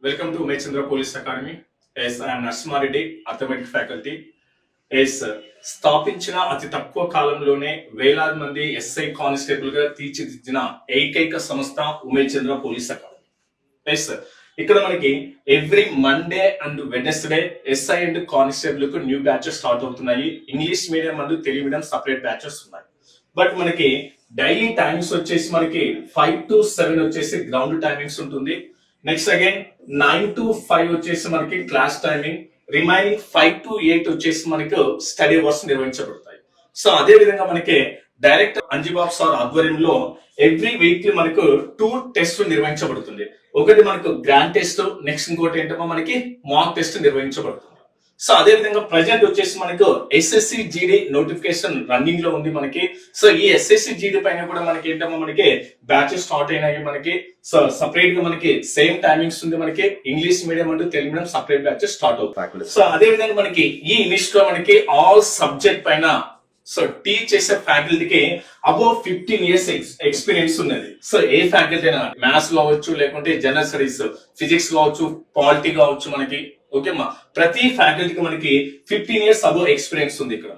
Welcome to Umechandra Police Academy. Yes, I am Narasimhareddy, Arithmetic faculty. Yes, స్థాపించిన అతి తక్కువ కాలంలోనే వేలాది మంది ఎస్ఐ కానిస్టేబుల్ గా తీర్చిదిద్దిన ఏకైక సంస్థ ఉమేచంద్ర పోలీస్ అకాడమీ. ఎస్ ఇక్కడ మనకి every Monday and Wednesday SI and constable కు న్యూ బ్యాచెస్ స్టార్ట్ అవుతున్నాయి. English medium and Telugu medium separate batches ఉన్నాయి. బట్ మనకి డైలీ టైమింగ్స్ వచ్చేసి మనకి 5 to 7 వచ్చేసి గ్రౌండ్ టైమింగ్స్ ఉంటుంది. నెక్స్ట్ అగైన్ 9 to 5 వచ్చేసి మనకి క్లాస్ టైమింగ్, రిమైనింగ్ 5 to 8 వచ్చేసి మనకు స్టడీ అవర్స్ నిర్వహించబడతాయి. సో అదే విధంగా మనకి డైరెక్టర్ అంజిబాబ్ సార్ ఆధ్వర్యంలో ఎవ్రీ వీక్ మనకు 2 టెస్ట్ నిర్వహించబడుతుంది. ఒకటి మనకు గ్రాండ్ టెస్ట్, నెక్స్ట్ ఇంకోటి ఏంటో మనకి మాక్ టెస్ట్ నిర్వహించబడుతుంది. సో అదే విధంగా ప్రజెంట్ వచ్చేసి మనకు ఎస్ఎస్సి జీడీ నోటిఫికేషన్ రన్నింగ్ లో ఉంది మనకి. సో ఈ ఎస్ఎస్సి జీడీ పైన కూడా మనకి ఏంటమ్మా మనకి బ్యాచెస్ స్టార్ట్ అయినాయి మనకి. సో సపరేట్ గా మనకి సేమ్ టైమింగ్స్ ఉంది మనకి. ఇంగ్లీష్ మీడియం అంటూ Telugu medium separate batches start అవుతాయి. సో అదే విధంగా మనకి ఈ ఇనిషియేటివ్ లో మనకి ఆల్ సబ్జెక్ట్ పైన సో టీచ్ చేసే ఫ్యాకల్టీకి అబౌవ్ 15 years ఎక్స్పీరియన్స్ ఉన్నది. సో ఏ ఫ్యాకల్టీ అయినా మ్యాథ్స్ కావచ్చు, లేకుంటే జనరల్ స్టడీస్, ఫిజిక్స్ కావచ్చు, పాలిటీ కావచ్చు మనకి. ఓకే అమ్మా, ప్రతి ఫ్యాకల్టీకి మనకి 15 years అబౌవ్ ఎక్స్పీరియన్స్ ఉంది ఇక్కడ.